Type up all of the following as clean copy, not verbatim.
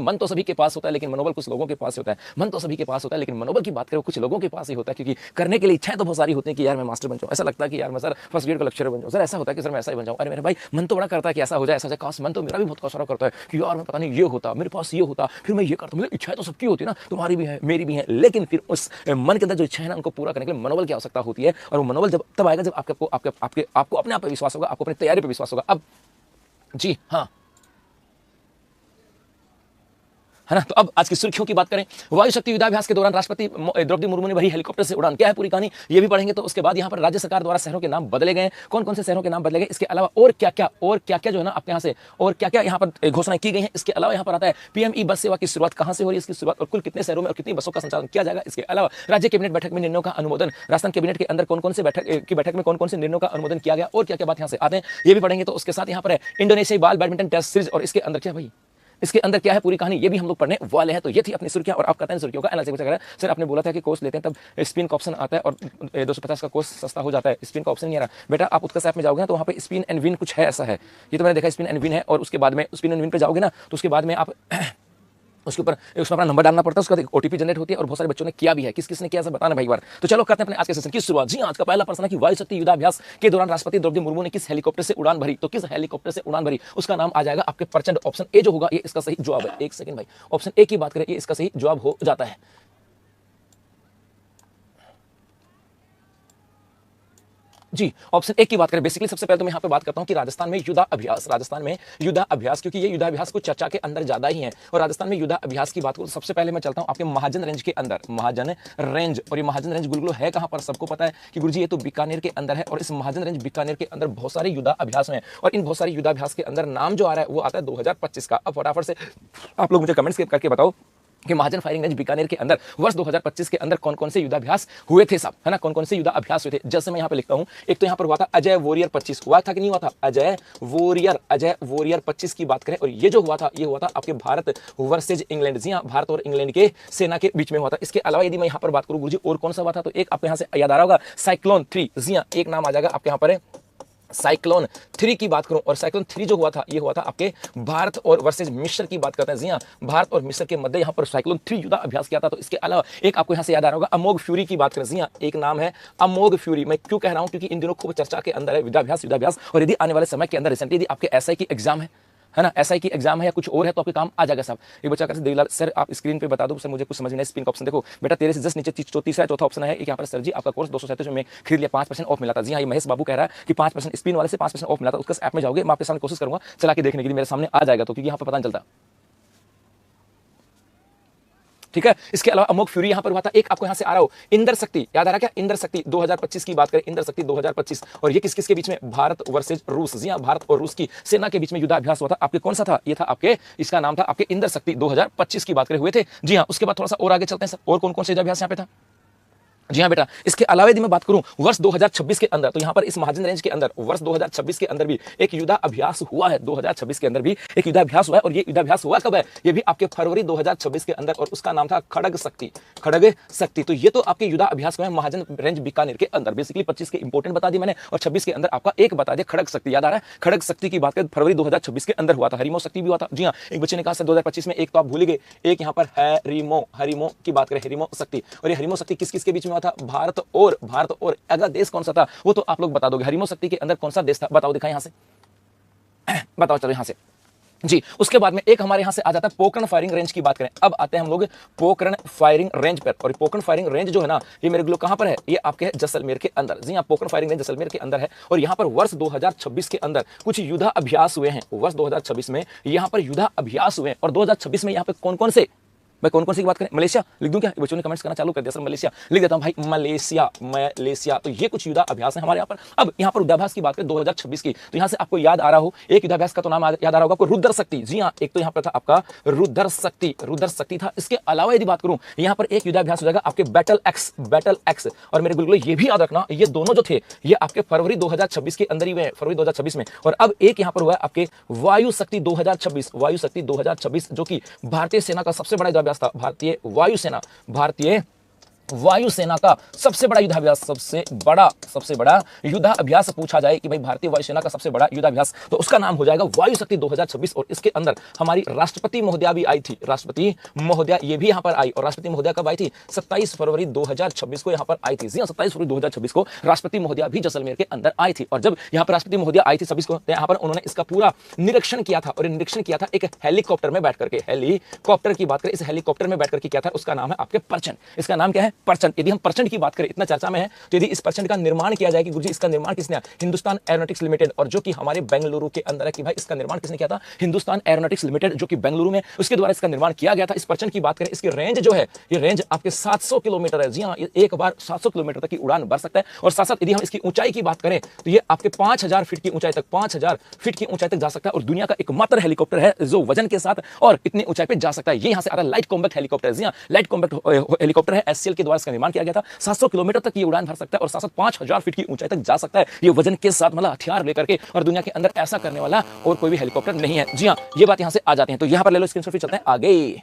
मन तो सभी के पास होता है लेकिन मनोबल कुछ लोगों के पास होता है। मन तो सभी के पास होता है लेकिन मनोबल की बात करें कुछ लोगों के पास ही होता है, क्योंकि करने के लिए इच्छाएं तो बहुत सारी होती हैं कि यार मैं मास्टर बन जाऊं, ऐसा लगता है कि यार मैं सर फर्स्ट ग्रेड का लेक्चरर बन जाऊं, सर ऐसा होता है कि सर मैं ऐसा ही बन जाऊं। अरे मेरे भाई मन तो बड़ा करता है कि ऐसा हो जाए, ऐसा हो जाए। मन तो मेरा भी बहुत सारा करता है कि यार मैं पता नहीं ये होता, मेरे पास ये होता, फिर मैं ये करता। मतलब इच्छाएं तो सबकी होती है ना, तुम्हारी भी है मेरी भी है, लेकिन फिर उस मन के अंदर जो इच्छा है ना उनको पूरा करने के लिए मनोबल की आवश्यकता होती है। और वो मनोबल जब तब आएगा जब आपको अपने आप पर विश्वास होगा, आपको अपनी तैयारी पर विश्वास होगा। अब जी हाँ, है ना। तो अब आज की सुर्खियों की बात करें, वायु शक्ति युद्धाभ्यास के दौरान राष्ट्रपति द्रौपदी मुर्मू ने भरी हेलीकॉप्टर से उड़ान। क्या है पूरी कहानी ये भी पढ़ेंगे। तो उसके बाद यहाँ पर राज्य सरकार द्वारा शहरों के नाम बदले गए, कौन कौन से शहरों के नाम बदले गए, इसके अलावा और क्या क्या जो है ना आपके यहाँ से और क्या क्या यहाँ पर घोषणाएं की गई हैं। इसके अलावा यहाँ पर आता है पीएमई बस सेवा की शुरुआत कहाँ से हो रही है, इसकी शुरुआत और कुल कितने शहरों में और कितनी बसों का संचालन किया जाएगा। इसके अलावा राज्य कैबिनेट बैठक में निर्णयों का अनुमोदन, राजस्थान कैबिनेट के अंदर कौन कौन से बैठक में कौन कौन से निर्णयों का अनुमोदन किया गया और क्या क्या बात यहाँ से आते हैं ये भी पढ़ेंगे। तो उसके साथ यहाँ पर है इंडोनेशियाई बाल बैडमिंटन टेस्ट सीरीज और इसके अंदर क्या भाई, इसके अंदर क्या है पूरी कहानी ये भी हम लोग पढ़ने वाले हैं। तो ये थी अपनी सुर्खियां और आप कहते हैं सुर्खियों का एनालिसिस करें। सर आपने बोला था कि कोर्स लेते हैं तब स्पिन का ऑप्शन आता है और 250 का कोर्स सस्ता हो जाता है, स्पिन का ऑप्शन नहीं आ रहा बेटा। आप उत्कर्ष ऐप में जाओगे ना तो वहाँ पे स्पिन एंड विन कुछ है, ऐसा है ये तो मैंने देखा, स्पिन एंड विन है। और उसके बाद में स्पिन एंड विन पे जाओगे ना तो उसके बाद में आप उसके ऊपर उसमें अपना नंबर डालना पड़ता है, उसका एक ओटीपी जनरेट होती है और बहुत सारे बच्चों ने किया भी है। किस किसने किया सब बताना भाई बार। तो चलो करते हैं अपने आज के सेशन की शुरुआत। जी आज का पहला प्रश्न है कि वायु शक्ति युद्धाभ्यास के दौरान राष्ट्रपति द्रौपदी मुर्मू ने किस हेलीकॉप्टर से उड़ान भरी। तो किस हेलीकॉप्टर से उड़ान भरी उसका नाम आ जाएगा आपके प्रचंड। ऑप्शन ए जो होगा ये इसका सही जवाब है। एक सेकंड भाई, ऑप्शन ए की बात करें ये इसका सही जवाब हो जाता है। जी ऑप्शन ए की बात करें, बेसिकली सबसे पहले तो मैं यहाँ पे बात करता हूँ कि राजस्थान में युद्धाभ्यास क्योंकि ये युद्धाभ्यास कुछ चर्चा के अंदर ज्यादा ही है। और राजस्थान में युद्धाभ्यास की बात करूँ सबसे पहले मैं चलता हूँ आपके महाजन रेंज के अंदर, महाजन रेंज। और ये महाजन रेंज गुलगुलो है कहाँ पर, सबको पता है कि गुरुजी ये तो बीकानेर के अंदर है। और इस महाजन रेंज बीकानेर के अंदर बहुत सारे युद्धाभ्यास हैं और इन बहुत सारे युद्धाभ्यास के अंदर नाम जो आ रहा है वो आता है 2025 का। अब फटाफट से आप लोग मुझे कमेंट्स करके बताओ कि महाजन फायरिंग रेंज बीकानेर के अंदर वर्ष 2025 के अंदर कौन कौन से युद्धाभ्यास हुए थे सब, है ना, कौन कौन से युद्धाभ्यास हुए थे। जैसे मैं यहाँ पे लिखता हूँ, एक तो यहाँ पर हुआ था अजय वॉरियर 25, हुआ था कि नहीं हुआ था, अजय वॉरियर 25 की बात करें। और ये जो हुआ था ये हुआ था आपके भारत वर्सेज इंग्लैंड। जी हाँ, भारत और इंग्लैंड के सेना के बीच में हुआ था। इसके अलावा यदि मैं यहाँ पर बात करूँ गुरुजी और कौन सा हुआ था, तो एक आपको यहाँ से याद आ रहा होगा साइक्लोन 3। जी हाँ, एक नाम आ जाएगा आपके यहाँ पर साइक्लोन 3 की बात करूं। और साइक्लोन 3 जो हुआ था ये हुआ था आपके भारत और वर्सेज मिस्र की बात करते हैं। जी हां, भारत और मिस्र के मध्य यहां पर साइक्लोन 3 युद्ध अभ्यास किया था। तो इसके अलावा एक आपको यहां से याद आ रहा होगा अमोघ फ्यूरी की बात करें। जी हां, एक नाम है अमोघ फ्यूरी। मैं क्यों कह रहा हूं, क्योंकि इन दिनों खूब चर्चा के अंदर है युद्धाभ्यास। और यदि आने वाले समय के अंदर रिसेंटली यदि आपके एसआई की एग्जाम है ना, एसआई की एग्जाम है या कुछ और है तो आपके काम आ जाएगा साहब। ये बच्चा कहते देवीलाल सर आप स्क्रीन पे बता दो सर, मुझे कुछ समझ नहीं है। स्पिन का ऑप्शन देखो बेटा, तेरे से जस्ट नीचे तीसरा चौथा ऑप्शन है यहाँ पर सर जी आपका कोर्स 237 में खरीद लिया, 5% ऑफ मिला था। जी हाँ, ये महेश बाबू कह रहा है कि 5% स्पिन वाले से 5% ऑफ मिला था। उसका ऐप में जाओगे, मैं आपके सामने कोशिश करूंगा चला के देखने के लिए, मेरे सामने आ जाएगा तो, क्योंकि यहाँ पर पता नहीं चलता। ठीक है, इसके अलावा अमोघ फ्यूरी यहां पर हुआ था। एक आपको यहां से आ रहा हो इंद्र शक्ति, याद आ रहा क्या, इंद्र शक्ति 2025 की बात करें, इंद्र शक्ति 2025। और ये किस किस के बीच में, भारत वर्सेज रूस। जी हां, भारत और रूस की सेना के बीच में युद्धाभ्यास हुआ था। आपके कौन सा था, ये था आपके, इसका नाम था आपके इंद्र शक्ति 2025 की बात करें हुए थे। जी हां, उसके बाद थोड़ा सा और आगे चलते हैं सर, और कौन कौन से युद्धाभ्यास यहां पे था। जी हाँ बेटा, इसके अलावा यदि मैं बात करूं वर्ष 2026 के अंदर, तो यहां पर इस महाजन रेंज के अंदर वर्ष 2026 के अंदर भी एक युद्धाभ्यास हुआ है। 2026 के अंदर भी एक युद्धाभ्यास हुआ है। और ये युद्धाभ्यास हुआ कब है, ये भी आपके फरवरी 2026 के अंदर, और उसका नाम था खड़ग शक्ति। तो ये तो आपके युद्धाभ्यास हुए हैं महाजन रेंज बीकानेर के अंदर। बेसिकली 25 के इंपोर्टेंट बता दिए मैंने और 26 के अंदर आपका एक बता दिया खड़ग शक्ति। याद आ रहा है, खड़ग शक्ति की बात करें फरवरी 2026 के अंदर हुआ था। हरिमो शक्ति भी हुआ था। जी हाँ, एक बच्चे ने कहा सर 2025 में, एक तो आप भूल गए, एक यहाँ पर हरिमो की बात करें, हरिमो शक्ति। और ये हरिमो शक्ति किस किस के बीच में हुआ था, भारत और अगला देश कौन सा था वो तो आप लोग बता दोगे। हरिमो शक्ति के अंदर कौन सा देश था, बताओ, दिखाएं यहां से बताओ, चलो यहां से जी। उसके बाद में एक हमारे यहां से आ जाता है पोखरण फायरिंग रेंज की बात करें। अब आते हैं हम लोग पोखरण फायरिंग रेंज पर। और पोखरण फायरिंग रेंज जो है ना, ये मेरे लोग कहां पर है, ये आपके जैसलमेर के अंदर। जी हां, पोखरण फायरिंग रेंज जैसलमेर के अंदर है। और यहां पर वर्ष 2026 के अंदर कुछ युद्धाभ्यास हुए हैं। वर्ष 2026 में यहां पर युद्धाभ्यास हुए हैं। और 2026 में यहां पर कौन कौन से, मैं कौन कौन सी की बात करें, मलेशिया लिख दूं क्या, बच्चों ने कमेंट्स करना चालू कर दिया सर, मलेशिया लिख देता हूं भाई, मलेशिया। तो ये कुछ युद्धाभ्यास है हमारे यहाँ पर। अब यहाँ पर युद्धाभ्यास की बात करें 2026 की, तो यहाँ से आपको याद आ रहा हो, एक युद्धाभ्यास का तो नाम याद आ रहा होगा आपको, रुद्र शक्ति। जी हाँ, एक तो यहाँ पर था आपका रुद्र शक्ति था। इसके अलावा यदि बात करूं, यहाँ पर एक युद्धाभ्यास हो जाएगा आपके बैटल एक्स। और मेरे गुलगुलो ये भी याद रखना, ये दोनों जो थे ये आपके फरवरी 2026 के अंदर ही हुए हैं, फरवरी 2026 में। और अब एक यहाँ पर हुआ है आपके वायु शक्ति 2026, जो कि भारतीय सेना का सबसे बड़ा युद्धाभ्यास था। भारतीय वायुसेना का सबसे बड़ा युद्धाभ्यास, सबसे बड़ा युद्धाभ्यास पूछा जाए कि भाई भारतीय वायुसेना का सबसे बड़ा युद्धाभ्यास, तो उसका नाम हो जाएगा वायु शक्ति 2026। और इसके अंदर हमारी राष्ट्रपति महोदया भी आई थी, राष्ट्रपति महोदया ये भी यहां पर आई। और राष्ट्रपति महोदया कब आई थी? 27 फरवरी 2026 को यहां पर आई थी। 27 फरवरी 2026 को राष्ट्रपति महोदया भी जैसलमेर के अंदर आई थी। और जब यहां पर राष्ट्रपति महोदया आई थी 26 को, यहां पर उन्होंने इसका पूरा निरीक्षण किया था। और निरीक्षण किया था एक हेलीकॉप्टर में बैठ करके। हेलीकॉप्टर की बात करें, इस हेलीकॉप्टर में बैठ करके क्या था, उसका नाम है आपके परचन। इसका नाम क्या है? परचन। यदि हम परचन की बात करें, इतना चर्चा में है, तो यदि इस परचन का निर्माण किया जाए कि गुरुजी इसका निर्माण किसने? हिंदुस्तान एरोनॉटिक्स लिमिटेड, और जो कि हमारे बेंगलुरु के अंदर है कि भाई इसका निर्माण किसने किया था? हिंदुस्तान एरोनॉटिक्स लिमिटेड, जो कि बेंगलुरु में, उसके द्वारा इसका निर्माण किया गया था। इस परचन की बात करें, इसकी रेंज जो है, ये रेंज आपके 700 किलोमीटर है। जी हाँ, एक बार 700 किलोमीटर तक की उड़ान भर सकता है। और साथ साथ यदि हम इसकी ऊंचाई की बात करें, तो ये आपके 5000 फीट की ऊंचाई तक, 5000 फीट की ऊंचाई तक जा सकता है। और दुनिया का एकमात्र हेलीकॉप्टर है जो वजन के साथ और इतनी ऊंचाई पे जा सकता है। ये यहां से आ रहा लाइट कॉम्बैक्ट हेलीकॉप्टर। जी हाँ, लाइट कॉम्बैक्ट हेलीकॉप्टर है, एचसीएल के द्वारा इसका निर्माण किया गया था। 700 किलोमीटर तक ये उड़ान भर सकता है और साथ साथ 5000 फीट की ऊंचाई तक जा सकता है ये वजन के साथ, मतलब हथियार लेकर के। और दुनिया के अंदर ऐसा करने वाला और कोई भी हेलीकॉप्टर नहीं है। जी हाँ, ये बात यहां से आ जाती है। तो यहां पर ले लो स्क्रीनशॉट, फिर चलते हैं आगे।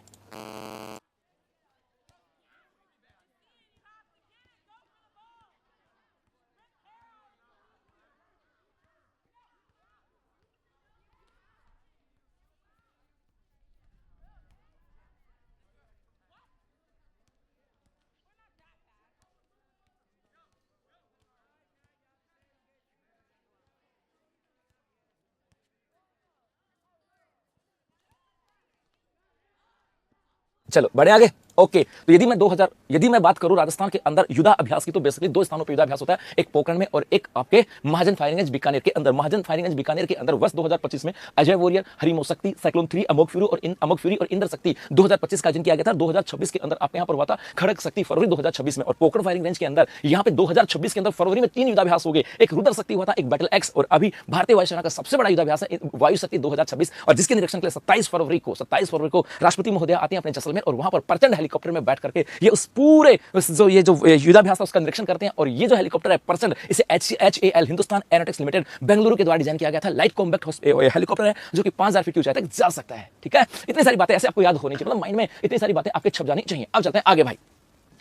चलो बढ़े आगे। ओके, तो यदि मैं बात करूं राजस्थान के अंदर युद्धाभ्यास की, तो बेसिकली दो स्थानों पर युद्धाभ्यास होता है, एक पोखरण में और एक आपके महाजन फायरिंग रेंज बीकानेर के अंदर। महाजन फायरिंग रेंज बीकानेर के अंदर वर्ष 2025 में अजय वॉरियर, हरिमो शक्ति, साइक्लोन 3, अमोघ फ्यूरी और इंद्र शक्ति 2025 का आयोजन किया गया था। 2026 के अंदर आपके यहां पर हुआ था खड़ग शक्ति फरवरी 2026 में। और पोखरण फायरिंग रेंज के अंदर यहां पे 2026 के अंदर फरवरी में 3 युद्धाभ्यास हो गए। एक रुद्र शक्ति हुआ था, एक बैटल एक्स, और अभी भारतीय वायुसेना का सबसे बड़ा युद्धाभ्यास है वायु शक्ति 2026। और जिसके निरीक्षण के लिए 27 फरवरी को राष्ट्रपति महोदया आते हैं अपने जैसलमेर, और वहां पर प्रचंड हेलीकॉप्टर में बैठ करके ये उस पूरे जो युद्धाभ्यास था उसका निरीक्षण करते हैं। और ये जो हेलीकॉप्टर है प्रचंड, इसे HAL Hindustan aeronautics limited Bengaluru के द्वारा डिजाइन किया गया था। लाइट कॉम्बैक्ट हेलीकॉप्टर है जो कि 5000 फीट की ऊंचाई तक जा सकता है। ठीक है, इतनी सारी बातें ऐसे आपको याद होनी चाहिए, मतलब माइंड में इतनी सारी बातें आपके छप जानी चाहिए। अब चलते हैं आगे भाई।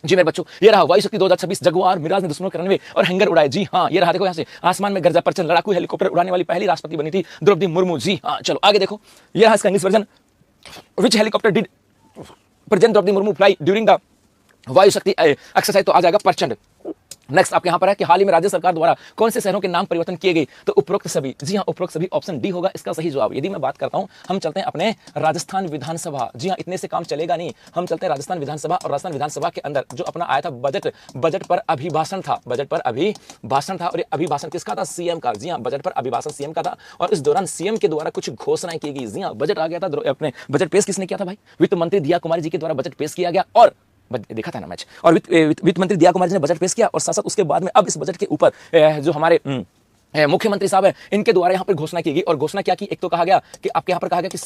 जी मेरे बच्चों, ये रहा वायु शक्ति 2026। जगुआर, मिराज ने दुश्मनों के रनवे और हैंगर उड़ाए। जी हाँ, ये रहा, देखो यहाँ से आसमान में गर्जा परचन, लड़ाकू हेलीकॉप्टर उड़ाने वाली पहली राष्ट्रपति बनी थी द्रौपदी मुर्मू। जी हाँ, चलो आगे देखो। ये रहा इसका English version. Which helicopter did president Droupadi Murmu fly during the Vayu Shakti exercise, तो आ जाएगा प्रचंड। नेक्स्ट आपके यहां पर है कि हाल ही में राज्य सरकार द्वारा कौन से शहरों के नाम परिवर्तन किए गए, तो उपरोक्त सभी। जी हां, उपरोक्त सभी, ऑप्शन डी होगा इसका सही जवाब। यदि मैं बात करता हूं, हम चलते हैं अपने राजस्थान विधानसभा। जी हां, इतने से काम चलेगा नहीं, हम चलते हैं राजस्थान विधानसभा। और राजस्थान विधानसभा के अंदर जो अपना आया था बजट पर अभिभाषण था, और ये अभिभाषण किसका था? सीएम का। जी हां, बजट पर अभिभाषण सीएम का था। और इस दौरान सीएम के द्वारा कुछ घोषणाएं की गई। जी हां, बजट आ गया था, अपने बजट पेश किसने किया था भाई? वित्त मंत्री दिया कुमारी जी के द्वारा बजट पेश किया गया। और देखा था ना मैच, और वित्त मंत्री दिया कुमार जी ने बजट पेश किया। और साथ साथ उसके बाद में अब इस बजट के ऊपर जो हमारे मुख्यमंत्री साहब है, इनके द्वारा यहां पर घोषणा की गई। और घोषणा क्या की? एक तो कहा गया कि आपके यहां पर कहा गया कि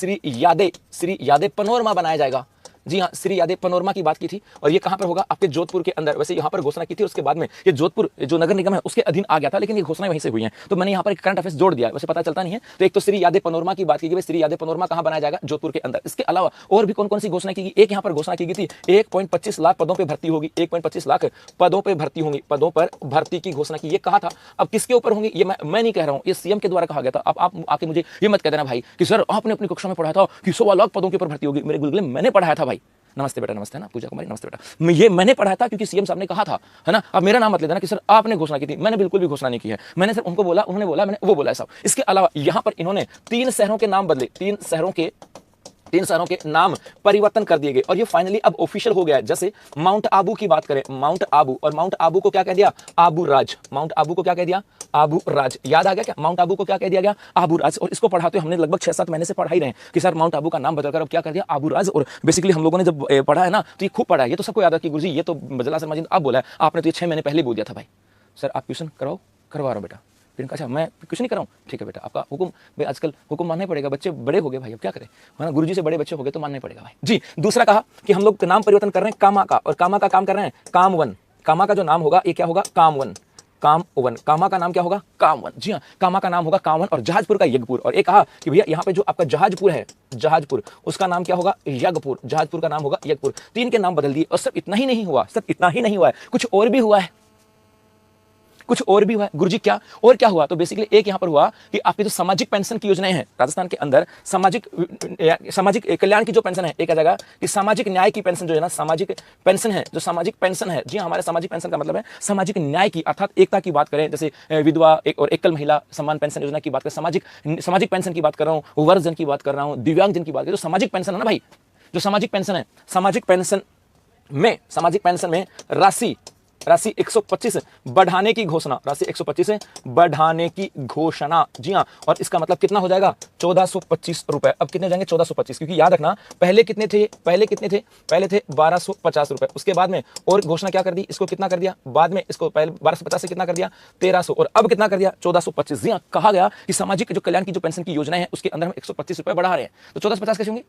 श्री यादे पनोरमा बनाया जाएगा। जी हाँ, श्री यादव पनोरमा की बात की थी। और ये कहां पर होगा? आपके जोधपुर के अंदर। वैसे यहां पर घोषणा की थी, उसके बाद में ये जोधपुर जो नगर निगम है उसके अधीन आ गया था, लेकिन ये घोषणाएं वहीं से हुई हैं। तो मैंने यहां पर एक करंट अफेयर्स जोड़ दिया, वैसे पता चलता नहीं है। तो एक तो श्री यादव पनोरमा की बात की गई, श्री यादव पनोरमा कहां बनाया जाएगा? जोधपुर के अंदर। इसके अलावा और भी कौन कौन सी घोषणा की गई? एक यहां पर घोषणा की गई थी 1.25 लाख पदों पर भर्ती होगी। 1.25 लाख पदों पर भर्ती होंगी, पदों पर भर्ती की घोषणा की। ये कहा था, अब किसके ऊपर होंगी ये मैं नहीं कह रहा हूं, ये सीएम के द्वारा कहा गया था। अब आप आके मुझे ये मत कह देना भाई कि सर आपने अपनी कक्षा में पढ़ा था कि 1.25 लाख पदों के ऊपर भर्ती होगी। मेरे गुलगुले मैंने पढ़ाया था भाई। नमस्ते बेटा, नमस्ते ना पूजा कुमारी, नमस्ते बेटा। ये मैंने पढ़ा था क्योंकि सीएम साहब ने कहा था, है ना। अब मेरा नाम मत ले देना कि सर आपने घोषणा की थी, मैंने बिल्कुल भी घोषणा नहीं की है। मैंने सिर्फ उनको बोला, उन्होंने बोला, मैंने वो बोला है साहब। इसके अलावा यहां पर इन्होंने 3 शहरों के नाम बदले, 3 शहरों के नाम परिवर्तन कर दिए गए। और ये फाइनली अब ऑफिशियल हो गया है। जैसे माउंट आबू की बात करें, माउंट आबू, और माउंट आबू को क्या कह दिया? आबू राज। माउंट आबू को क्या कह दिया? आबू राज। याद आ गया क्या? माउंट आबू को क्या कह दिया गया? आबू राज। और इसको पढ़ाते हमने लगभग 6-7 महीने से पढ़ा ही रहे हैं कि सर माउंट आबू का नाम बदलकर अब क्या कर दिया? आबू राज। और बेसिकली हम लोगों ने जब पढ़ा है ना, तो ये खूब पढ़ा है। ये तो सबको याद है कि गुरुजी ये तो बजला शर्मा जी ने अब बोला है, आपने तो ये 6 महीने पहले बोल दिया था भाई। सर आप ट्यूशन करवा रहा हूँ बेटा। फिर अच्छा मैं कुछ नहीं कर रहा हूँ, ठीक है बेटा, आपका हुक्म भाई, आजकल हुक्म मानना ही पड़ेगा, बच्चे बड़े हो गए भाई, अब क्या करें, है ना, गुरुजी से बड़े बच्चे हो गए तो मानना ही पड़ेगा भाई। जी, दूसरा कहा कि हम लोग नाम परिवर्तन कर रहे हैं कामा का, और कामा का काम कर रहे हैं कामवन। कामा का जो नाम होगा ये क्या होगा? कामवन। कामवन। कामा का नाम क्या होगा? कामवन। जी हाँ, कामा का नाम होगा कामवन और जहाजपुर का यज्ञपुर। और एक कहा कि भैया यहाँ पे जो आपका जहाजपुर है, जहाजपुर, उसका नाम क्या होगा? यज्ञपुर। जहाजपुर का नाम होगा यज्ञपुर। तीन के नाम बदल दिए। और सिर्फ इतना ही नहीं हुआ, सिर्फ इतना ही नहीं हुआ है, कुछ और भी हुआ है, कुछ और भी हुआ है। गुरुजी क्या? और क्या हुआ? तो बेसिकली एक यहां पर हुआ कि आपकी जो सामाजिक पेंशन की योजनाएं हैं राजस्थान के अंदर, सामाजिक कल्याण की जो पेंशन है, एक आ जाएगा कि सामाजिक न्याय की पेंशन जो है ना, सामाजिक पेंशन है, जो सामाजिक पेंशन है, जी हमारे सामाजिक पेंशन का मतलब है सामाजिक न्याय की, अर्थात एकता की बात करें, जैसे विधवा और एकल महिला सम्मान पेंशन योजना की बात करें, सामाजिक पेंशन की बात कर रहा हूँ, वर्गजन की बात कर रहा हूँ, दिव्यांगजन की बात करें, जो सामाजिक पेंशन है ना भाई, जो सामाजिक पेंशन है, सामाजिक पेंशन में राशि 125 बढ़ाने की घोषणा, राशि 125 बढ़ाने की घोषणा। जी हाँ, और इसका मतलब कितना हो जाएगा? 1425 रुपए। अब कितने जाएंगे? 1425, क्योंकि याद रखना पहले कितने थे? पहले थे 1250 रुपए। उसके बाद में और घोषणा क्या कर दी? इसको कितना कर दिया? बाद में इसको पहले 1250 से कितना कर दिया? 1300, और अब कितना कर दिया? 1425। जी हाँ, कहा गया कि सामाजिक जो कल्याण की जो पेंशन की योजना है उसके अंदर हम 125 रुपए बढ़ा रहे हैं। तो 1450 कैसे होंगे?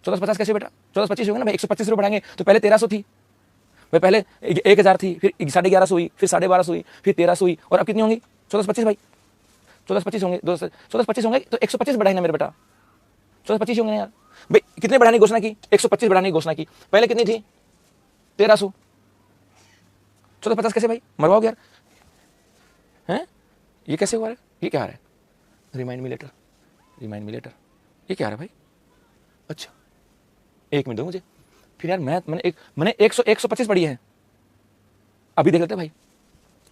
1450 कैसे बेटा? 1425 होंगे ना भाई। 125 रुपए बढ़ाएंगे तो पहले 1300 थी भाई, पहले 1000 थी, फिर 1150 हुई, फिर 1250 हुई, फिर 1300 हुई, और अब कितनी होंगी? 1425 भाई। 1425 होंगे, 1425 होंगे तो 125 बढ़ाई ना मेरे बेटा, 1425 होंगे ना यार भाई। कितने बढ़ाने की घोषणा की? 125 बढ़ाने की घोषणा की। पहले कितनी थी? 1300। 1450 कैसे भाई? मरवाओगे यार हैं? ये कैसे हुआ है? ये क्या आ रहा है? रिमाइंड मी लेटर, ये क्या आ रहा है भाई? अच्छा, एक मिनट दो मुझे। फिर यार मैंने 125 पढ़ी है। अभी देख लेते हैं भाई,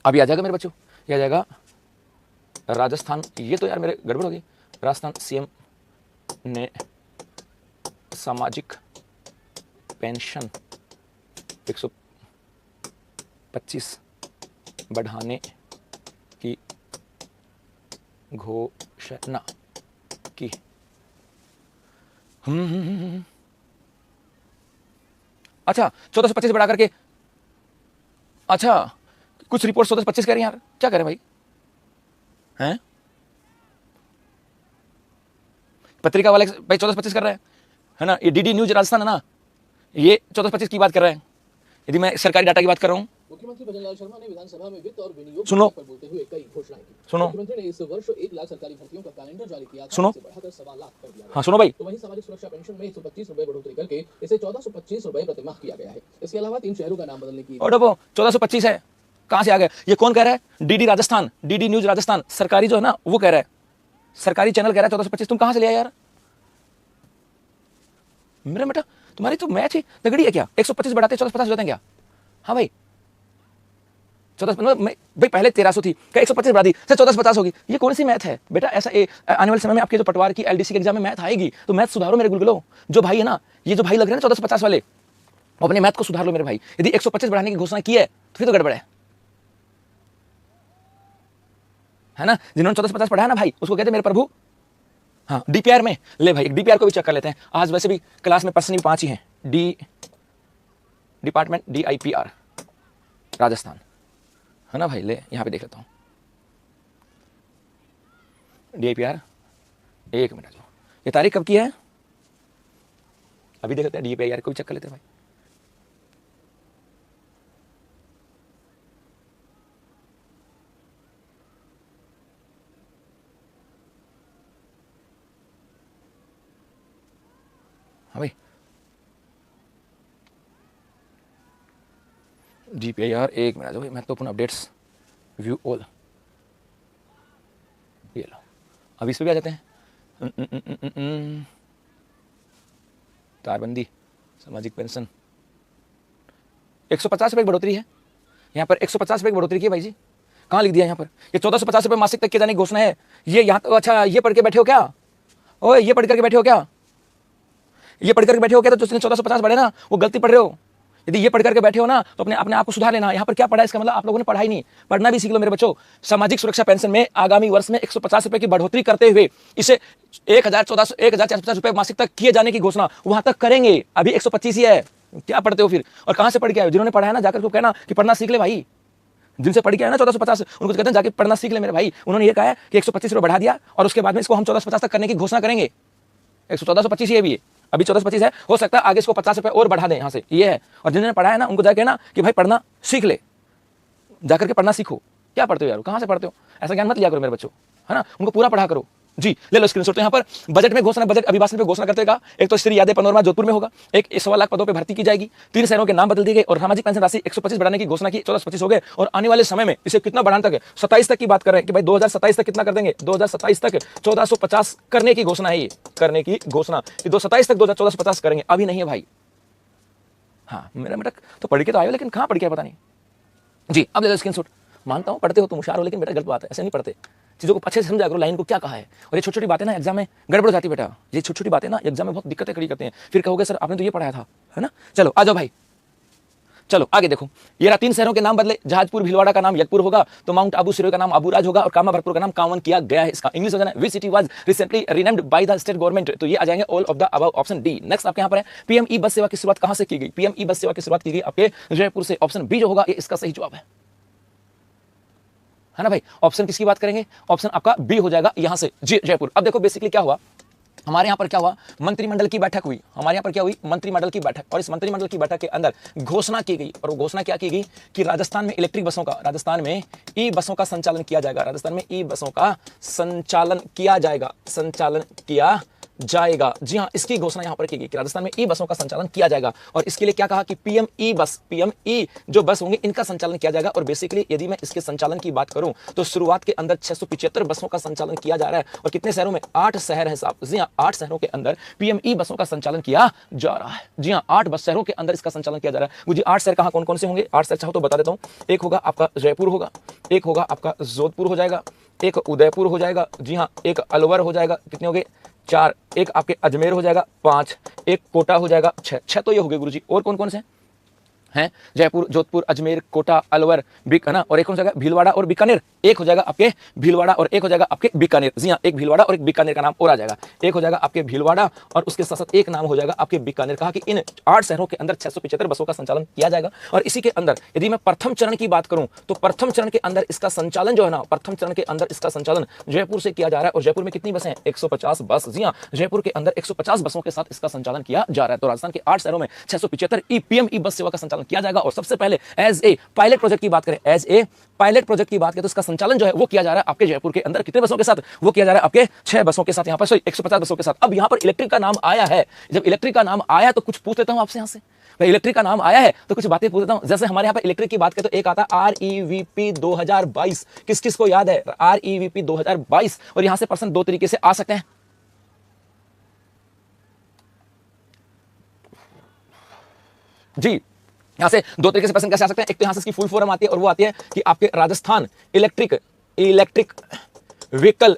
अभी आ जाएगा मेरे बच्चों, ये आ जाएगा राजस्थान। ये तो यार मेरे गड़बड़ हो गई। राजस्थान सीएम ने सामाजिक पेंशन 125 बढ़ाने की घोषणा की। अच्छा, 1425 बढ़ा करके, अच्छा कुछ रिपोर्ट 1425 कह रही हैं यार, क्या करें भाई हैं? पत्रिका वाले भाई 1425 कर रहे हैं ना। ये डीडी न्यूज राजस्थान है ना, ये 1425 की बात कर रहे हैं। यदि मैं सरकारी डाटा की बात कर रहा हूं, मुख्यमंत्री भजनलाल शर्मा ने विधानसभा में वित्त और विनियोग सुनो पर बोलते हुए कई घोषणाएं की। सुनो मुख्यमंत्री ने इस वर्ष 1 लाख सरकारी भर्तियों का कैलेंडर जारी किया था, सुनो जिसे बढ़ाकर 1.25 लाख कर दिया गया। हाँ सुनो भाई, तो वहीं सामाजिक सुरक्षा पेंशन में 125 रुपए बढ़ोतरी करके इसे 1425 रुपए प्रतिमाह किया गया है। इसके अलावा 3 शहरों का नाम बदलने की और वो 1425 है, कहां से आ गया? ये कौन कह रहा है? DD Rajasthan, DD news Rajasthan, सरकारी जो है ना वो कह रहा है, सरकारी चैनल कह रहा है 1425। तुम कहां से लिया यार मेरा बेटा? तुम्हारी तो मैच ही तगड़ी है क्या? 125 बढ़ाते 1450 हो जाते हैं क्या? हाँ भाई, 14 भाई पहले 1300 थी, क्या 125 बढ़ा दी, सर 1450 होगी। ये कौन सी मैथ है बेटा? ऐसा आने वाले समय में आपके जो पटवार की एलडीसी के एग्जाम में मैथ आएगी, तो मैथ सुधारो मेरे गुलगुलो। जो भाई है ना, ये जो भाई लग रहे हैं ना 1450 वाले, अपने मैथ को सुधार लो मेरे भाई। यदि 125 बढ़ाने की घोषणा की है तो फिर तो गड़बड़ है ना। जिन्होंने 1450 पढ़ा है ना भाई, उसको कहते हैं मेरे प्रभु। हाँ, डीपीआर में ले भाई, एक डीपीआर को भी चेक कर लेते हैं। आज वैसे भी क्लास में पर्सन भी 5 ही हैं। डिपार्टमेंट DIPR राजस्थान है ना भाई, ले यहां पे देख लेता हूं DIPR। एक मिनट, जो ये तारीख कब की है अभी देख लेते हैं। DIPR को भी चेक कर लेते हैं भाई। हाँ भाई, DPIR, एक मिनट जो भाई, महत्वपूर्ण अपडेट्स व्यू ऑल, ये लो। अब इस पे भी आ जाते हैं। तारबंदी, सामाजिक पेंशन 150 रुपये की बढ़ोतरी है यहाँ पर, 150 रुपये की बढ़ोतरी की है भाई जी। कहाँ लिख दिया यहाँ पर? ये 1450 रुपये मासिक तक किए जाने की घोषणा है। ये यहाँ तो अच्छा, ये पढ़ के बैठे हो क्या? ओए ये पढ़ करके बैठे हो क्या? ये पढ़ करके बैठे हो क्या? तो जिसने 1450 बढ़े ना वो गलती पढ़ रहे हो। यदि ये पढ़ करके बैठे हो ना तो अपने आप को सुधार लेना। यहाँ पर क्या पढ़ा है इसका मतलब आप लोगों ने पढ़ा ही नहीं। पढ़ना भी सीख लो मेरे बच्चों। सामाजिक सुरक्षा पेंशन में आगामी वर्ष में 150 रुपए की बढ़ोतरी करते हुए इसे 1450 रुपए मासिक तक किए जाने की घोषणा वहां तक करेंगे। अभी 125 ही है, क्या पढ़ते हो फिर? और कहां से पढ़ के आए? जिन्होंने पढ़ा है ना जाकर को कहना कि पढ़ना सीख ले भाई। जिनसे पढ़ के आए ना 1450, उनको कहते हैं जाके पढ़ना सीख ले मेरे भाई। उन्होंने ये कहा है कि 125 रुपए बढ़ा दिया और उसके बाद में इसको हम 1450 तक करने की घोषणा करेंगे। 1425 ही है अभी 1425 है, हो सकता है आगे इसको 50 रुपए और बढ़ा दें यहाँ से, ये है। और जिन्होंने पढ़ा है ना उनको जाके ना कि भाई पढ़ना सीख ले। जाकर के पढ़ना सीखो। क्या पढ़ते हो यार, कहाँ से पढ़ते हो? ऐसा ज्ञान मत लिया करो मेरे बच्चों, है ना, उनको पूरा पढ़ा करो। जी ले लो स्क्रीनशॉट। तो यहाँ पर बजट में घोषणा, बजट अभिभाषण पे घोषणा करते का, एक तो श्री यादें पैनोरमा जोधपुर में होगा, एक 1.25 लाख पदों पे भर्ती की जाएगी, 3 शहरों के नाम बदल दिए गए और सामाजिक पेंशन राशि 125 बढ़ाने की घोषणा की, 14 से 25 हो गए। और आने वाले समय में इसे कितना बढ़ाने तक है, 27 तक की बात कर रहे हैं कि भाई 2027 तक कितना कर देंगे, 2027 तक 1450 करने की घोषणा है, ये करने की घोषणा कि 2027 तक 1450 करेंगे। अभी नहीं है भाई। हाँ मेरा बेटा तो पढ़ के तो आयो, लेकिन कहाँ पढ़ के पता नहीं। जी अब ले लो स्क्रीनशॉट। मानता हूँ पढ़ते हो तुम, होशियार हो, लेकिन बेटा गलत बात है, ऐसे नहीं पढ़ते। चीज़ों को अच्छे से समझा करो, लाइन को क्या कहा है। और ये छोटी छोटी बातें ना एग्जाम में गड़बड़ हो जाती है बेटा, ये छोटी छोटी बातें ना एग्जाम में बहुत दिक्कतें खड़ी करते हैं। फिर कहोगे सर आपने तो ये पढ़ाया था, है ना। चलो आ जाओ भाई, चलो आगे देखो। ये रहा 3 शहरों के नाम बदले, जहाजपुर भीलवाड़ा का नाम यगपुर होगा, तो माउंट आबू सिरोही का नाम आबूराज होगा, और कामा भरतपुर का नाम कांवन किया गया है। इसका इंग्लिश वर्जन है which city was recently renamed by the state government. तो ये आ जाएंगे all of the above, option D. Next आपके यहाँ पर है पीएम ई बस सेवा की शुरुआत कहां से की गई। पीएम ई बस सेवा की शुरुआत की गई आपके जयपुर से, ऑप्शन बी जो होगा ये इसका सही जवाब है ना भाई। ऑप्शन किसकी बात करेंगे, ऑप्शन आपका बी हो जाएगा यहां से, जी जयपुर। अब देखो बेसिकली क्या हुआ, हमारे यहाँ पर क्या हुआ, मंत्रिमंडल की बैठक हुई। हमारे यहाँ पर क्या हुई, मंत्रिमंडल की बैठक। और इस मंत्रिमंडल की बैठक के अंदर घोषणा की गई, और वो घोषणा क्या की गई कि राजस्थान में इलेक्ट्रिक बसों का, राजस्थान में ई बसों का संचालन किया जाएगा, राजस्थान में ई बसों का संचालन किया जाएगा, संचालन किया जाएगा। जी हाँ, इसकी घोषणा यहां पर की गई कि राजस्थान में ई बसों का संचालन किया जाएगा। और इसके लिए क्या कहा कि पीएम ई बस, पीएम ई जो बस होंगे इनका संचालन किया जाएगा। और बेसिकली यदि मैं इसके संचालन की बात करूं तो शुरुआत के अंदर 675 बसों का संचालन किया जा रहा है। और कितने शहरों में, 8 शहर है साहब। जी हाँ, 8 शहरों के अंदर पीएम ई बसों का संचालन किया जा रहा है। जी हाँ, 8 बस शहरों के अंदर इसका संचालन किया जा रहा है। मुझे 8 शहर कहां कौन कौन से होंगे, 8 शहर चाहो तो बता देता हूं। एक होगा आपका जयपुर होगा, एक होगा आपका जोधपुर हो जाएगा, एक उदयपुर हो जाएगा, जी हाँ, एक अलवर हो जाएगा, कितने हो गए 4, एक आपके अजमेर हो जाएगा 5, एक कोटा हो जाएगा 6 तो ये हो गए गुरुजी। और कौन कौन से हैं, जयपुर, जोधपुर, अजमेर, कोटा, अलवर, है ना, और एक कौन सा भीलवाड़ा और बीकानेर। एक हो जाएगा आपके भीलवाड़ा और एक हो जाएगा आपके बीकानेर। जी हाँ, एक भीलवाड़ा और एक बीकानेर का नाम और आ जाएगा। एक हो जाएगा आपके भीलवाड़ा और उसके साथ साथ एक नाम हो जाएगा आपके बीकानेर। कहा कि इन 8 शहरों के अंदर 675 बसों का संचालन किया जाएगा। और इसी के अंदर यदि मैं प्रथम चरण की बात करूं तो प्रथम चरण के अंदर इसका संचालन जो है ना, प्रथम चरण के अंदर इसका संचालन जयपुर से किया जा रहा है। और जयपुर में कितनी बसें हैं, 150 बस। जी हाँ, जयपुर के अंदर 150 बसों के साथ इसका संचालन किया जा रहा है। तो राजस्थान के 8 शहरों में 675 पीएम ई बस सेवा का संचालन किया जाएगा। और सबसे पहले एज ए पायलट प्रोजेक्ट की बात करें, एज ए पायलट प्रोजेक्ट की बात करें तो इसका संचालन जो है वो किया जा रहा है आपके जयपुर के अंदर। कितने बसों के साथ, वो किया जा रहा है आपके 6 बसों के साथ, यहाँ पर 150 बसों के साथ। अब यहाँ पर इलेक्ट्रिक का नाम आया है, जब इलेक्ट्रिक का नाम आया तो कुछ पूछ लेता हूं आपसे यहाँ से। भाई इलेक्ट्रिक का नाम आया है तो कुछ बातें पूछ लेता हूं। जैसे हमारे यहाँ पर इलेक्ट्रिक की बात करें तो एक आता है REVP 2022। किस किस को याद है REVP 2022? और यहां से प्रश्न 2 तरीके से आ सकते हैं। जी यहां से 2 तरीके से प्रश्न कैसे आ सकते हैं। एक तो यहां से इसकी फुल फॉर्म आती है और वो आती है कि आपके Rajasthan electric vehicle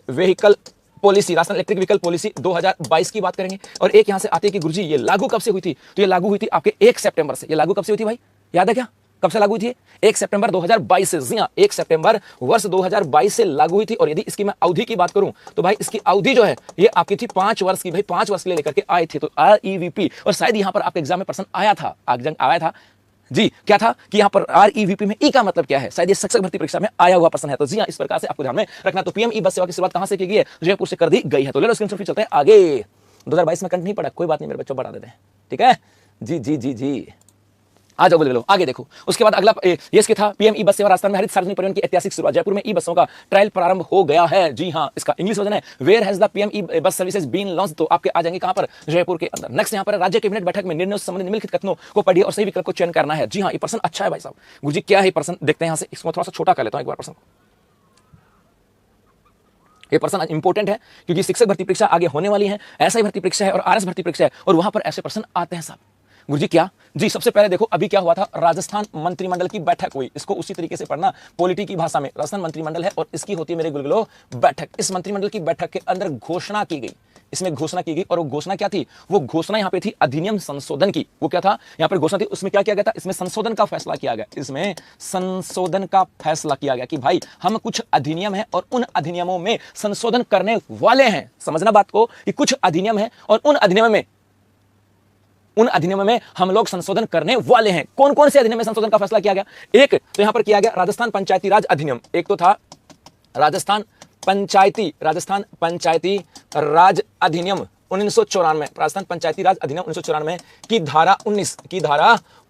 policy, Rajasthan electric vehicle policy 2022 की बात करेंगे। और एक यहां से आती है कि गुरुजी ये लागू कब से हुई थी, तो ये लागू हुई थी आपके 1 सितंबर से। ये लागू कब से हुई थी भाई, याद है क्या, कब से लागू हुई थी, 1 सितंबर 2022 से। जी हां, 1 सितंबर वर्ष 2022 से लागू हुई थी। और यदि इसकी मैं अवधि की बात करूं तो भाई इसकी अवधि जो है ये आपकी थी 5 वर्ष की। भाई 5 वर्ष के लिए लेकर के आए थे। तो REVP, और शायद यहां पर आपके एग्जाम में प्रश्न आया था, आया था जी, क्या था कि यहां पर REVP में ई का मतलब क्या है, शायद ये शिक्षक भर्ती परीक्षा में आया हुआ प्रश्न है। तो जी हां, इस प्रकार से आपको ध्यान में रखना। तो पीएम ई बस सेवा की शुरुआत कहां से की गई है, जयपुर से कर दी गई है। तो ले लो स्क्रीनशॉट, चलते हैं आगे। 2022 में कंट नहीं पड़ा, कोई बात नहीं मेरे बच्चों, बढ़ा देते हैं, ठीक है। जी जी जी जी, आ जाओ, बोले लो आगे देखो। उसके बाद अगला ये इसके था पीएम ई बस सेवा राजस्थान में हरित सार्वजनिक परिवहन की ऐतिहासिक शुरुआत। जयपुर में ई बसों का ट्रायल प्रारंभ हो गया है। जी हां, इसका इंग्लिश वर्जन है where has the PM e bus services been launched. तो आपके आ जाएंगे कहां पर, जयपुर के अंदर। नेक्स्ट यहां पर राज्य कैबिनेट बैठक में निर्णयों से संबंधित निम्नलिखित कथनों को पढ़िए और सही विकल्प को चयन करना है। जी हां, ये प्रश्न अच्छा है भाई साहब। गुरुजी क्या है प्रश्न, देखते हैं यहां से। इसको थोड़ा सा छोटा कर लेता हूं एक बार प्रश्न। ये प्रश्न इंपॉर्टेंट है क्योंकि शिक्षक भर्ती परीक्षा आगे होने वाली है, एसआई भर्ती परीक्षा है और आरएस भर्ती परीक्षा है, और वहां पर ऐसे प्रश्न आते हैं साहब। गुरुजी क्या, जी सबसे पहले देखो अभी क्या हुआ था, राजस्थान मंत्रिमंडल की बैठक हुई। इसको उसी तरीके से पढ़ना, पॉलिटी की भाषा में। राजस्थान मंत्रिमंडल है और इसकी होती है मेरे गुलगुलो बैठक। इस मंत्रिमंडल की बैठक के अंदर घोषणा की गई, इसमें घोषणा की गई। और वो घोषणा क्या थी, वो घोषणा यहाँ पे थी अधिनियम संशोधन की। वो क्या था, यहाँ पर घोषणा थी, उसमें क्या किया गया था, इसमें संशोधन का फैसला किया गया। इसमें संशोधन का फैसला किया गया कि भाई हम कुछ अधिनियम है और उन अधिनियमों में संशोधन करने वाले हैं। समझना बात को कि कुछ अधिनियम है और उन अधिनियम में हम लोग संशोधन करने वाले हैं। कौन कौन से अधिनियम में संशोधन का फैसला किया गया, एक तो यहां पर किया गया राजस्थान पंचायती राज अधिनियम। एक तो था राजस्थान पंचायती राज अधिनियम, 1994 राजस्थान पंचायती राज अधिनियम 1994 की धारा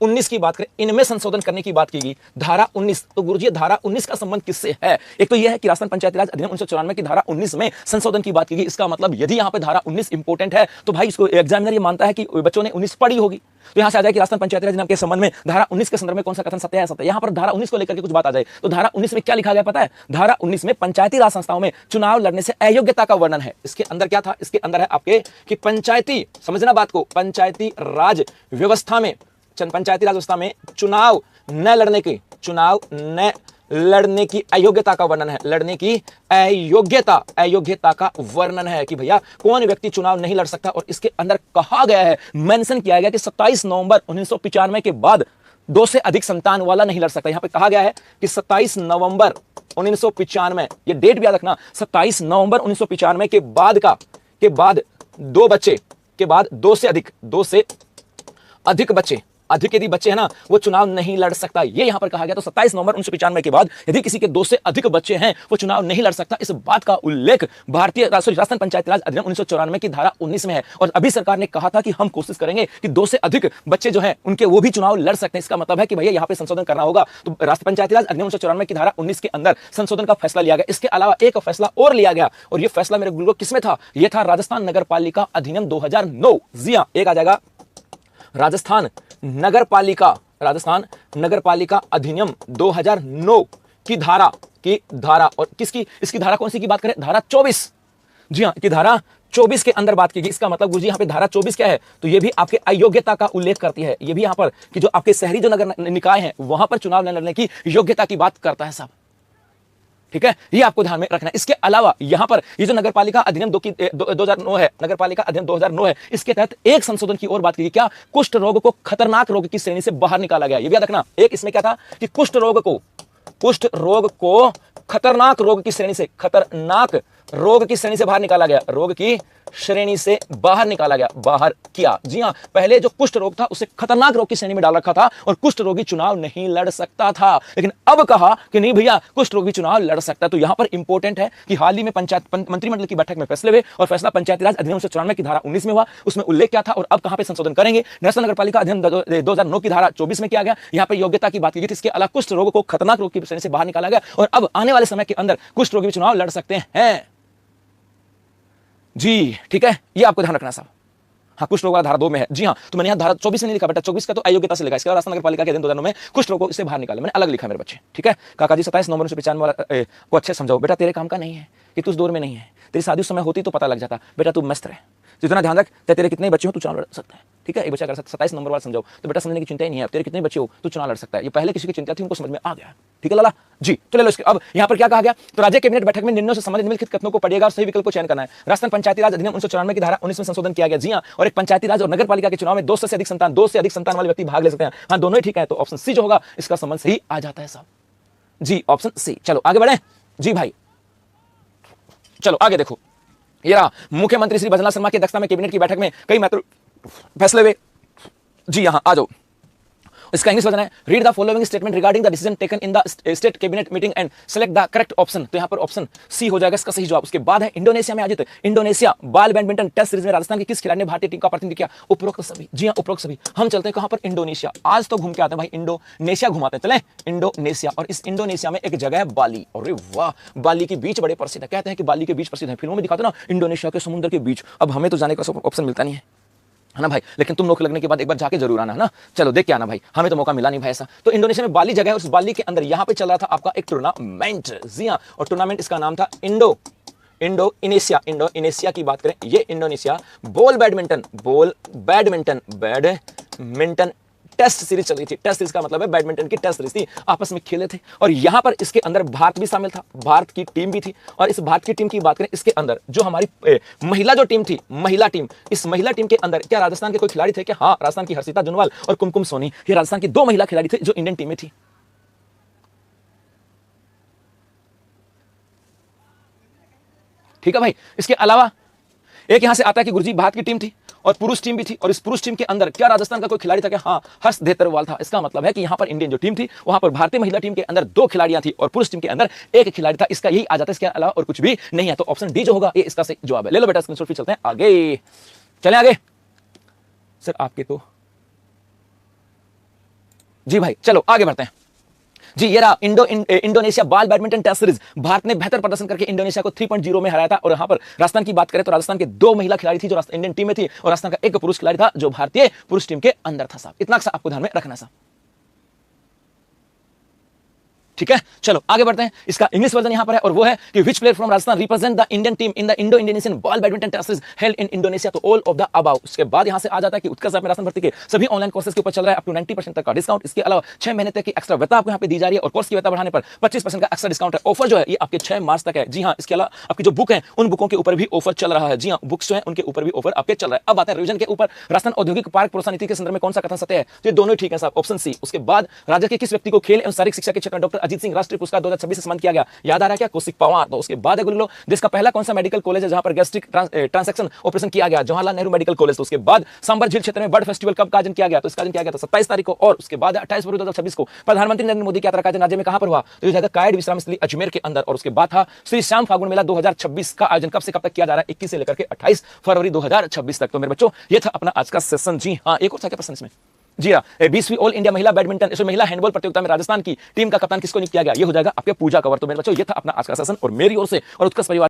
19 की बात करें, इनमें संशोधन करने की बात की गई। धारा 19, तो गुरुजी धारा 19 का संबंध किससे है? एक तो यह है कि राजस्थान पंचायती राज अधिनियम 1994 की धारा 19 में संशोधन की बात की गई। इसका मतलब यदि यहां पे धारा 19 इंपॉर्टेंट है तो भाई इसको एग्जामिनर ये मानता है कि बच्चों ने 19 पढ़ी होगी। तो यहां से आ जाए कि राजस्थान पंचायती राज अधिनियम के संबंध में धारा 19 के संदर्भ में कौन सा कथन सत्य है, सत्य। यहां पर धारा 19 को लेकर के कुछ बात आ जाए तो धारा 19 में क्या लिखा गया पता है? धारा 19 में पंचायती राज संस्थाओं में चुनाव लड़ने से अयोग्यता का वर्णन है। इसके अंदर क्या था? इसके अंदर है आपके कि पंचायती, समझना बात को, पंचायती राज व्यवस्था में चुनाव न लड़ने की अयोग्यता का वर्णन है। लड़ने की अयोग्यता का वर्णन है कि भैया कौन व्यक्ति चुनाव नहीं लड़ सकता। और इसके अंदर कहा गया है, मेंशन किया गया कि 27 नवंबर 1995 के बाद 2 से अधिक संतान वाला नहीं लड़ सकता। यहां पे कहा गया है कि 27 नवंबर 1995, ये डेट भी याद रखना, 27 नवंबर 1995 के बाद 2 बच्चे के बाद 2 से अधिक बच्चे, अधिक यदि बच्चे हैं ना, वो चुनाव नहीं लड़ सकता, ये यहां पर कहा गया। तो 27 नवंबर 1995 के बाद यदि किसी के 2 से अधिक बच्चे हैं वो चुनाव नहीं लड़ सकता। इस बात का उल्लेख राजस्थान पंचायती राज अधिनियम 1994 की धारा 19 में है। और अभी सरकार ने कहा था कि हम कोशिश करेंगे कि 2 से अधिक बच्चे जो हैं उनके वो भी चुनाव लड़ सकते हैं। इसका मतलब है कि भैया यहां पे संशोधन करना होगा। तो राष्ट्रीय पंचायती राज अधिनियम 1994 की धारा 19 के अंदर संशोधन का फैसला लिया गया। इसके अलावा एक फैसला और लिया गया, और ये फैसला मेरे गुरु किसमें था? यह था राजस्थान नगर पालिका अधिनियम 2009। जी हां, एक आ जाएगा राजस्थान नगर पालिका अधिनियम 2009 की धारा और इसकी धारा कौन सी की बात करें? धारा 24। जी हां, की धारा 24 के अंदर बात की गई। इसका मतलब गुरुजी यहां पे धारा 24 क्या है? तो ये भी आपके अयोग्यता का उल्लेख करती है। ये भी यहां पर कि जो आपके शहरी जो नगर निकाय हैं वहां पर चुनाव लड़ने की योग्यता की बात करता है साहब। ठीक है, ये आपको ध्यान में रखना है। इसके अलावा यहां पर ये जो नगरपालिका अधिनियम 2009 है, नगरपालिका अधिनियम 2009 है, इसके तहत एक संशोधन की और बात की गई। क्या? कुष्ठ रोग को खतरनाक रोग की श्रेणी से बाहर निकाला गया। ये भी याद रखना। एक इसमें क्या था कि कुष्ठ रोग को खतरनाक रोग की श्रेणी से बाहर निकाला गया। रोग की श्रेणी से बाहर निकाला गया, बाहर किया। जी हां, पहले जो कुष्ठ रोग था उसे खतरनाक रोग की श्रेणी में डाल रखा था और कुष्ठ रोगी चुनाव नहीं लड़ सकता था। लेकिन अब कहा कि नहीं भैया कुष्ठ रोगी चुनाव लड़ सकता है। तो यहां पर इंपॉर्टेंट है कि हाल ही में मंत्रिमंडल की बैठक में फैसले हुए और फैसला पंचायती राज अधिनियम 1994 की धारा 19 में हुआ। उसमें उल्लेख क्या था और अब कहां पे संशोधन करेंगे? राजस्थान नगरपालिका अधिनियम 2009 की धारा 24 में किया गया। यहां पर योग्यता की बात की गई। इसके अलावा कुष्ठ रोग को खतरनाक रोग की श्रेणी से बाहर निकाला गया और अब आने वाले समय के अंदर कुष्ठ रोगी चुनाव लड़ सकते हैं। जी ठीक है, ये आपको ध्यान रखना साहब। हाँ, कुष्ठ रोग धारा 2 में है। जी हाँ, तो मैंने यहाँ धारा 24 में नहीं लिखा बेटा, 24 का तो अयोग्यता से लिखा। इसके बाद राजस्थान नगरपालिका के अधिनियम 2009 में कुष्ठ रोग को इससे बाहर निकाला, मैंने अलग लिखा मेरे बच्चे। ठीक है, काका जी 27 नवंबर 1995 वाला को अच्छे समझाओ बेटा, तेरे काम का नहीं है कि तू उस दौर में नहीं है। तेरी शादी उस समय होती तो पता लग जाता। बेटा तू मस्त रहे, जितना ध्यान रख, तेरे कितने बच्चे हो तू चुनाव लड़ सकता है। ठीक है, एक बच्चा अगर 27 नंबर वाला समझाओ तो बेटा समझने की चिंता ही नहीं है। तेरे कितने बच्चे हो तू चुनाव लड़ सकता है। ये पहले किसी की चिंता थी, उनको समझ में आ गया। ठीक है लाला जी, तो ले लो इसके। अब यहां पर क्या कहा गया? तो राज्य कैबिनेट बैठक में निर्णयों से संबंधित निम्नलिखित कथनों को पढ़िएगा और सही विकल्प को चयन करना है। राजस्थान पंचायती राज अधिनियम 1994 की धारा 19 में संशोधन किया गया। जी हां, और एक पंचायती राज और नगर पालिका के चुनाव में 2 से अधिक संतान वाले व्यक्ति भाग ले सकते हैं। हाँ, दोनों ही ठीक है, तो ऑप्शन सी जो होगा इसका संबंध सही आ जाता है साहब। जी, ऑप्शन सी। चलो आगे बढ़े जी भाई, चलो आगे देखो। ये रहा मुख्यमंत्री श्री भजनलाल शर्मा की अध्यक्षता में कैबिनेट की बैठक में कई महत्वपूर्ण फैसले हुए। जी यहां आ जाओ, इसका इंग्लिश वर्जन है, read the following statement regarding the decision taken in the state cabinet meeting and select the correct option. तो यहां पर ऑप्शन सी हो जाएगा इसका सही जवाब। उसके बाद है इंडोनेशिया में आयोजित इंडोनेशिया बाल बैडमिंटन टेस्ट सीरीज में राजस्थान के किस खिलाड़ी ने भारतीय टीम का प्रतिनिधित्व किया? उपरोक्त सभी। जी हां, उपरोक्त सभी। हम चलते हैं कहां पर? इंडोनेशिया। आज तो घूम के आते हैं भाई, इंडोनेशिया घुमाते हैं। चलें इंडोनेशिया, और इस इंडोनेशिया में एक जगह है बाली। अरे वाह, बाली के बीच बड़े प्रसिद्ध है। कहते हैं कि बाली के बीच प्रसिद्ध है, फिल्मों में दिखाते ना इंडोनेशिया के समुद्र के बीच। अब हमें तो जाने का ऑप्शन मिलता नहीं है ना भाई, लेकिन तुम नौकरी लगने के बाद एक बार जाके जरूर आना है ना। चलो देख के आना भाई, हमें तो मौका मिला नहीं भाई ऐसा। तो इंडोनेशिया में बाली जगह है, उस बाली के अंदर यहां पे चल रहा था आपका एक टूर्नामेंट। जी हां, और टूर्नामेंट इसका नाम था इंडोनेशिया की बात करें, ये Indonesia ball badminton test series चल रही थी। टेस्ट सीरीज का मतलब है बैडमिंटन की टेस्ट सीरीज थी, आपस में खेले थे। और यहां पर इसके अंदर भारत भी शामिल था, भारत की टीम भी थी। और इस भारत की टीम की बात करें, इसके अंदर जो हमारी महिला जो टीम थी, महिला टीम, इस महिला टीम के अंदर क्या राजस्थान के कोई खिलाड़ी थे क्या? हाँ, राजस्थान की हर्षिता जुनवाल और कुमकुम सोनी, ये राजस्थान की 2 महिला खिलाड़ी थे जो इंडियन टीम में थी। ठीक है भाई, इसके अलावा एक यहां से आता है कि गुरुजी भारत की टीम थी और पुरुष टीम भी थी, और इस पुरुष टीम के अंदर क्या राजस्थान का कोई खिलाड़ी था क्या? हाँ, हर्ष देतरवाल था। इसका मतलब है कि यहां पर इंडियन जो टीम थी वहां पर भारतीय महिला टीम के अंदर 2 खिलाड़ियां थी और पुरुष टीम के अंदर 1 खिलाड़ी था। इसका यही आ जाता है, इसके अलावा और कुछ भी नहीं है। तो ऑप्शन डी जो होगा ये इसका सही जवाब है। ले लो बेटा स्क्रीनशॉट, फिर चलते हैं आगे। चलें आगे सर, आपके तो जी भाई, चलो आगे बढ़ते हैं जी। ये रहा इंडोनेशिया बाल बैडमिंटन टेस्ट सीरीज। भारत ने बेहतर प्रदर्शन करके इंडोनेशिया को 3.0 में हराया था। और यहां पर राजस्थान की बात करें तो राजस्थान के 2 महिला खिलाड़ी थी जो इंडियन टीम में थी, और राजस्थान का 1 पुरुष खिलाड़ी था जो भारतीय पुरुष टीम के अंदर था साहब। इतना सा आपको ध्यान में रखना साहब, ठीक है। चलो आगे बढ़ते हैं। इसका इंग्लिश वर्जन यहां पर है और वो है कि which player from Rajasthan represent the Indian team in the Indo Indonesian ball badminton test series held in Indonesia. तो ऑल ऑफ द अबाउ। उसके बाद यहां से आ जाता है कि उत्कर्ष में राजस्थान भर्ती के सभी ऑनलाइन कोर्सेज के ऊपर चल रहा है अप टू 90% तक का डिस्काउंट। इसके अलावा 6 महीने तक की एक्स्ट्रा वेता आपको यहां पे दी जा रही है और कोर्स की वेता बढ़ाने पर 25% का एक्स्ट्रा डिस्काउंट है। ऑफर जो है ये आपके 6 मार्च तक है। जी हां, इसके अलावा आपकी जो बुक है उन बुकों के ऊपर भी ऑफर चल रहा है। जी हां, बुक्स जो है उनके ऊपर भी ऑफर आपके चल रहा है। अब आते हैं रिवीजन के ऊपर। राजस्थान औद्योगिक पार्क प्रोत्साहन नीति के संदर्भ में कौन सा कथन सत्य है? तो ये दोनों ठीक है साहब, ऑप्शन सी। उसके बाद राज्य के किस व्यक्ति को खेल एवं शारीरिक शिक्षा के क्षेत्र में डॉक्टर अजीत सिंह राष्ट्रीय पुरस्कार 2026 से सम्मानित किया गया? याद आ रहा है क्या? कौशिक पवार। तो उसके बाद है गुरु, देश का पहला कौन सा मेडिकल कॉलेज है जहां पर गैस्ट्रिक ट्रांसैक्शन ऑपरेशन किया गया? Jawaharlal Nehru medical college. तो उसके बाद सांबर झील क्षेत्र में बर्ड फेस्टिवल कब का आयोजन किया गया? तो इसका आयोजन किया गया था 27 तारीख को। और उसके बाद 28 फरवरी 2026 को प्रधानमंत्री नरेंद्र मोदी की यात्रा का आयोजन राज्य में कहां पर हुआ? तो ये जाएगा कायड विश्राम स्थली अजमेर के अंदर। और उसके बाद था श्री श्याम फागुन मेला 2026 का आयोजन कब से कब तक किया जा रहा है? 21 से लेकर के 28 फरवरी 2026 तक। तो मेरे बच्चों ये था अपना आज का सेशन। जी हाँ, एक और था क्या प्रश्न इसमें? जी हाँ, 20वीं ऑल इंडिया महिला बैडमिंटन इसमें महिला हैंडबॉल प्रतियोगिता में राजस्थान की टीम का कप्तान किसको नियुक्त किया गया? ये हो जाएगा आपके पूजा कंवर। तो मेरे बच्चों ये था अपना आज का सेशन और मेरी ओर से और उत्कर्ष परिवार